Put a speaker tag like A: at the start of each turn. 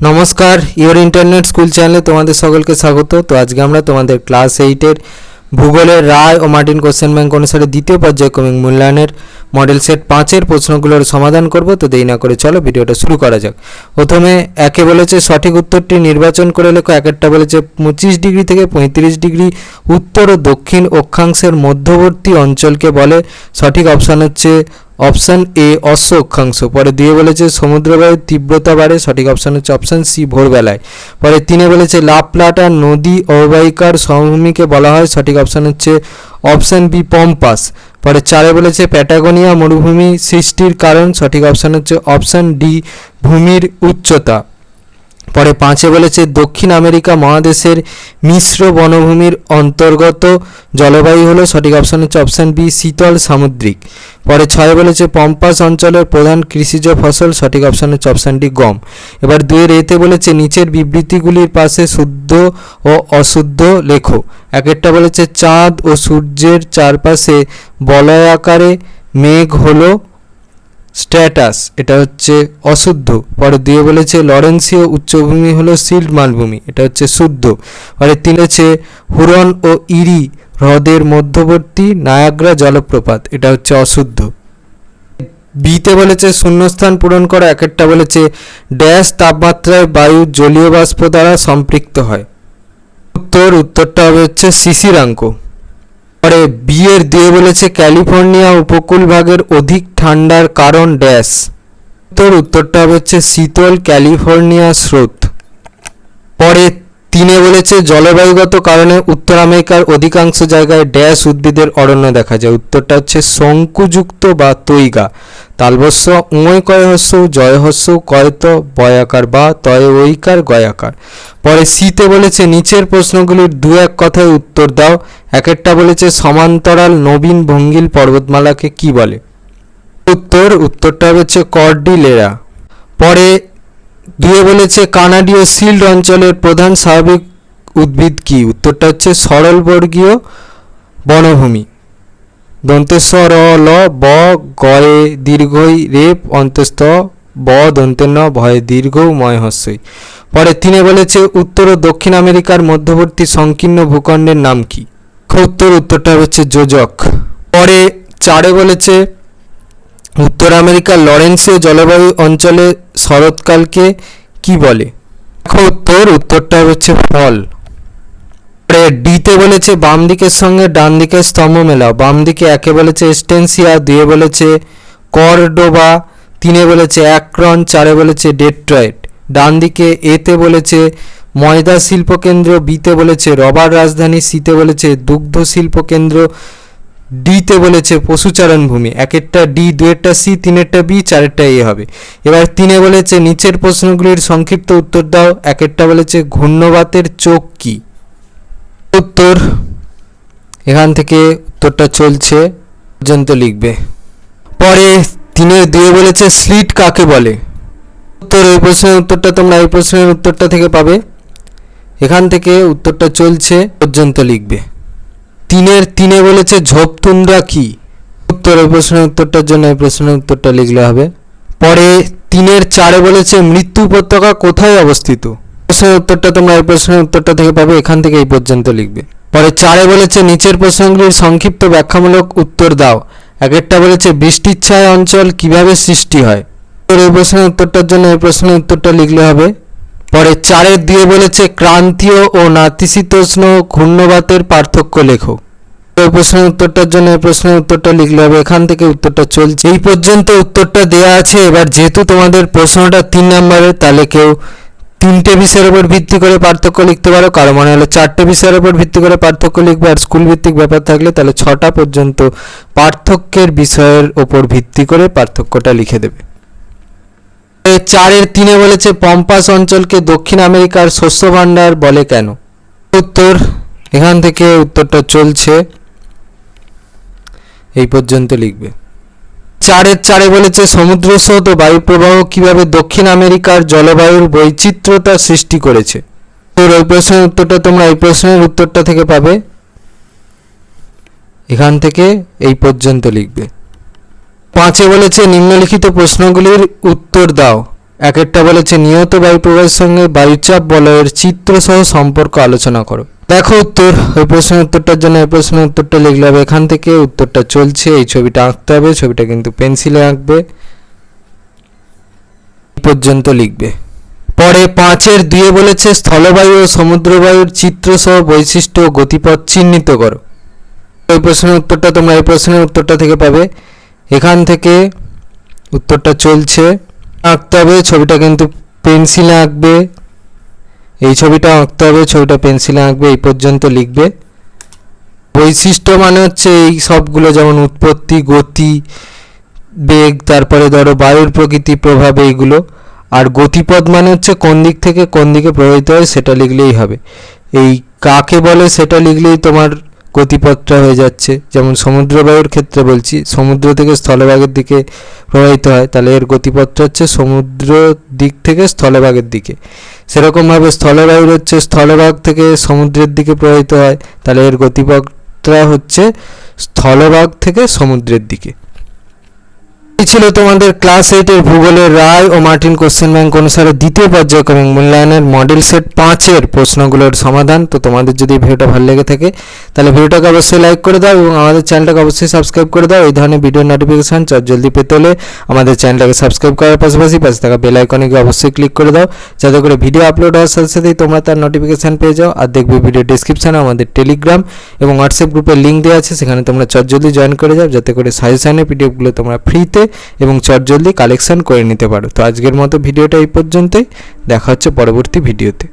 A: নমস্কার, your internet school চ্যানেলে তোমাদের সকলকে স্বাগত। তো আজকে আমরা তোমাদের ক্লাস 8-এর ভূগোলের রায় ও মার্টিন কোশ্চেন ব্যাংক অনুসারে দ্বিতীয় পর্যায়ক্রমিক মূল্যায়নের মডেল সেট 5-এর প্রশ্নগুলোর সমাধান করব। তো দেরি না করে চলো ভিডিওটা শুরু করা যাক। প্রথমে একে বলেছে সঠিক উত্তরটি নির্বাচন করে লেখো। একেরটা বলেছে 25 ডিগ্রি থেকে 35 ডিগ্রি উত্তর ও দক্ষিণ অক্ষাংশের মধ্যবর্তী অঞ্চলকে বলে। সঠিক অপশান হচ্ছে অপশান এ অশ্ব অক্ষাংশ। পরে দিয়ে বলেছে সমুদ্রবায়ুর তীব্রতা বাড়ে। সঠিক অপশান হচ্ছে অপশান সি ভোরবেলায়। পরে তিনে বলেছে লা প্লাটা নদী অববাহিকার সমভূমিকে বলা হয়। সঠিক অপশান হচ্ছে অপশান বি পম্পাস। পরে চারে বলেছে প্যাটাগোনিয়া মরুভূমি সৃষ্টির কারণ। সঠিক অপশান হচ্ছে অপশান ডি ভূমির উচ্চতা। পরে পাঁচে বলেছে দক্ষিণ আমেরিকা মহাদেশের মিশ্র বনভূমির অন্তর্গত জলবায়ু হলো। সঠিক অপশান হচ্ছে অপশান বি শীতল সামুদ্রিক। পরে ছয় বলেছে পম্পাস অঞ্চলের প্রধান কৃষিজ ফসল। সঠিক অপশান হচ্ছে অপশান ডি গম। এবার দুয়ের এতে বলেছে নিচের বিবৃতিগুলির পাশে শুদ্ধ ও অশুদ্ধ লেখো। একেরটা বলেছে চাঁদ ও সূর্যের চারপাশে বলয়াকারে মেঘ হলো স্ট্র্যাটাস, এটা হচ্ছে অশুদ্ধ। পরে দিয়ে বলেছে লরেন্সীয় উচ্চভূমি হলো সিল্ট মালভূমি, এটা হচ্ছে শুদ্ধ। পরে তিন হচ্ছে হুরন ও ইরি হ্রদের মধ্যবর্তী নায়াগ্রা জলপ্রপাত, এটা হচ্ছে অশুদ্ধ। বিতে বলেছে শূন্যস্থান পূরণ করা। একেরটা বলেছে ড্যাশ তাপমাত্রায় বায়ু জলীয় বাষ্প দ্বারা সম্পৃক্ত হয়। উত্তরটা হবে হচ্ছে শিশিরাঙ্ক। পরে বিয়ের দিয়ে বলেছে ক্যালিফোর্নিয়া উপকূল ভাগের অধিক ঠান্ডার কারণ ড্যাশ। উত্তরটা হবে হচ্ছে শীতল ক্যালিফোর্নিয়া স্রোত। পরে তিনে বলেছে জলবায়ুগত কারণে উত্তর আমেরিকার অধিকাংশ জায়গায় ড্যাশ উদ্ভিদের অরণ্য দেখা যায়। উত্তরটা হচ্ছে শঙ্কুযুক্ত বা তৈগা। তালবস্য উময় কয় হস্য জয় হস্য কয়ত বয়াকার বা তয় ঐকার গয়াকার। পরে সিতে বলেছে নিচের প্রশ্নগুলির দু এক কথায় উত্তর দাও। একেরটা বলেছে সমান্তরাল নবীন ভঙ্গিল পর্বতমালাকে কি বলে। উত্তরটা হচ্ছে কর্ডিলেরা। পরে দুয়ে বলেছে কানাডীয় শিল্ড অঞ্চলের প্রধান স্বাভাবিক উদ্ভিদ কি। উত্তরটা হচ্ছে সরলবর্গীয় বনভূমি। দন্তেস্ব র ল ব গয়ে দীর্ঘই রেপ অন্তস্থ ব দন্তেন ভয়ে দীর্ঘ ময় হস্যই। পরে তিনে বলেছে উত্তর ও দক্ষিণ আমেরিকার মধ্যবর্তী সংকীর্ণ ভূখণ্ডের নাম কি। উত্তরটা হচ্ছে যোজক। পরে চারে বলেছে উত্তর আমেরিকার লরেন্সীয় জলবায়ু অঞ্চলে শরৎকালকে কি বলে। উত্তরটা হচ্ছে ফল। ডিতে বলেছে বাম দিকের সঙ্গে ডান দিকের স্তম্ভ মেলাও। বাম দিকে একে বলেছে এস্টেন্সিয়া, দুয়ে বলেছে কর্ডোবা, তিনে বলেছে অ্যাক্রন, চারে বলেছে ডেট্রয়েট। ডান দিকে এতে বলেছে ময়দা শিল্পকেন্দ্র, বিতে বলেছে রবার রাজধানী, সিতে বলেছে দুগ্ধ শিল্পকেন্দ্র, ডিতে বলেছে পশুচারণ ভূমি। একেরটা ডি, দুয়েরটা সি, তিনেরটা বি, চারেরটা এ হবে। এবার তিনে বলেছে নিচের প্রশ্নগুলির সংক্ষিপ্ত উত্তর দাও। একেরটা বলেছে ঘূর্ণবাতের চোখ কি। উত্তর এখান থেকে উত্তরটা চলছে পর্যন্ত লিখবে। পরে তিনের দুয়ে বলেছে স্লিট কাকে বলে। এই প্রশ্নের উত্তরটা তোমরা এই প্রশ্নের উত্তরটা থেকে পাবে। এখান থেকে উত্তরটা চলছে পর্যন্ত লিখবে। তিনে বলেছে ঝোপতুন্দ্রা কি। এই প্রশ্নের উত্তরটার জন্য এই প্রশ্নের উত্তরটা লিখলে হবে। পরে তিনের চারে বলেছে মৃত্যু উপত্যকা কোথায় অবস্থিত। প্রশ্নের উত্তরটা তোমরা এই প্রশ্নের উত্তরটা থেকে পাবে। এখান থেকে এই পর্যন্ত লিখবে। পরে চারে বলেছে নিচের প্রশ্নগুলির সংক্ষিপ্ত ব্যাখ্যামূলক উত্তর দাও। একেরটা বলেছে বৃষ্টির ছায়া অঞ্চল কিভাবে সৃষ্টি হয়। এই প্রশ্নের উত্তরটার জন্য এই প্রশ্নের উত্তরটা লিখলে হবে। পরে চারের দিয়ে বলেছে ক্রান্তীয় ও নাতিশীতোষ্ণ ঘূর্ণবাতের পার্থক্য লেখো। এই প্রশ্নের উত্তরটার জন্য এই প্রশ্নের উত্তরটা লিখলে হবে। এখান থেকে উত্তরটা চলছে। এই পর্যন্ত উত্তরটা দেওয়া আছে। এবার যেহেতু তোমাদের প্রশ্নটা 3 নম্বরের, তাহলে কেউ 3টে বিষয়ের উপর ভিত্তি করে পার্থক্য লিখতে পারো, কারো মনে হলো 4টে বিষয়ের উপর ভিত্তি করে পার্থক্য লিখবে, আর স্কুল ভিত্তিক ব্যাপার থাকলে তাহলে 6টা পর্যন্ত পার্থক্যের বিষয়ের উপর ভিত্তি করে পার্থক্যটা লিখে দেবে। চারের তিনে বলেছে পম্পাস অঞ্চলকে দক্ষিণ আমেরিকার শস্য ভাণ্ডার বলে কেন। উত্তর এখান থেকে উত্তরটা চলছে, এই পর্যন্ত লিখবে। চারে বলেছে সমুদ্র স্রোত ও বায়ুপ্রবাহ কিভাবে দক্ষিণ আমেরিকার জলবায়ুর বৈচিত্র্যতা সৃষ্টি করেছে। ওই প্রশ্নের উত্তরটা তোমরা এই প্রশ্নের উত্তরটা থেকে পাবে। এখান থেকে এই পর্যন্ত লিখবে। 5 বলেছে নিম্নলিখিত প্রশ্নগুলির উত্তর দাও। এক একটা বলেছে নিয়ত বায়ু প্রবাহের সঙ্গে বায়ুচাপ বলয়ের চিত্রসহ সম্পর্ক আলোচনা করো। দেখো উত্তর, ওই প্রশ্নের উত্তরটার জন্য এই প্রশ্নের উত্তরটা লিখলে হবে এখান থেকে। উত্তরটা চলছে, এই ছবিটা আঁকতে হবে, ছবিটা কিন্তু পেন্সিলে আঁকবে, এই পর্যন্ত লিখবে। পরে 5-2 বলেছে স্থলবায়ু ও সমুদ্রবায়ুর চিত্রসহ বৈশিষ্ট্য ও গতিপথ চিহ্নিত করো। এই প্রশ্নের উত্তরটা তোমরা এই প্রশ্নের উত্তরটা থেকে পাবে। এখান থেকে উত্তরটা চলছে, আঁকতে হবে, ছবিটা কিন্তু পেন্সিলে আঁকবে, এই ছবিটা আঁকতে হবে, ছবিটা পেন্সিলে আঁকবে, এই পর্যন্ত লিখবে। বৈশিষ্ট্য মানে হচ্ছে এই সবগুলো, যেমন উৎপত্তি, গতি, বেগ, তারপরে ধরো বায়ুর প্রকৃতি, প্রভাব, এইগুলো। আর গতিপথ মানে হচ্ছে কোন দিক থেকে কোন দিকে প্রবাহিত হয় সেটা লিখলেই হবে। এই কাকে বলে সেটা লিখলেই তোমার গতিপথটা হয়ে যাচ্ছে। যেমন সমুদ্রবায়ুর ক্ষেত্রে বলছি, সমুদ্র থেকে স্থলভাগের দিকে প্রবাহিত হয়, তাহলে এর গতিপথটা হচ্ছে সমুদ্র দিক থেকে স্থলভাগের দিকে। সেরকমভাবে স্থলবায়ুর হচ্ছে স্থলভাগ থেকে সমুদ্রের দিকে প্রবাহিত হয়, তাহলে এর গতিপথটা হচ্ছে স্থলভাগ থেকে সমুদ্রের দিকে। এই ছিল তোমাদের ক্লাস 8-এর ভূগোলের রায় ও মার্টিন কোশ্চেন ব্যাংক অনুসারে দ্বিতীয় পর্যায়ক্রমিক মূল্যায়নের মডেল সেট 5-এর প্রশ্নগুলোর সমাধান। তো তোমাদের যদি ভিডিওটা ভালো লেগে থাকে তাহলে ভিডিওটাকে অবশ্যই লাইক করে দাও এবং আমাদের চ্যানেলটাকে অবশ্যই সাবস্ক্রাইব করে দাও। এই ধরনের ভিডিও নোটিফিকেশান জলদি পেতে হলে আমাদের চ্যানেলটাকে সাবস্ক্রাইব করার পাশাপাশি পাশে থাকা বেল আইকনে গিয়ে অবশ্যই ক্লিক করে দাও, যাতে করে ভিডিও আপলোড হওয়ার সাথে সাথেই তোমরা তার নোটিফিকেশান পেয়ে যাও। আর দেখবে ভিডিও ডিসক্রিপশানে আমাদের টেলিগ্রাম এবং হোয়াটসঅ্যাপ গ্রুপের লিঙ্ক দেওয়া আছে, সেখানে তোমরা জলদি জয়েন করে যাও, যাতে করে সাজেশানের পিডিএফগুলো তোমরা ফ্রিতে এবং জলদি কালেকশন করে নিতে পারো। তো আজকের মতো ভিডিওটা এই পর্যন্তই, দেখা হচ্ছে পরবর্তী ভিডিওতে।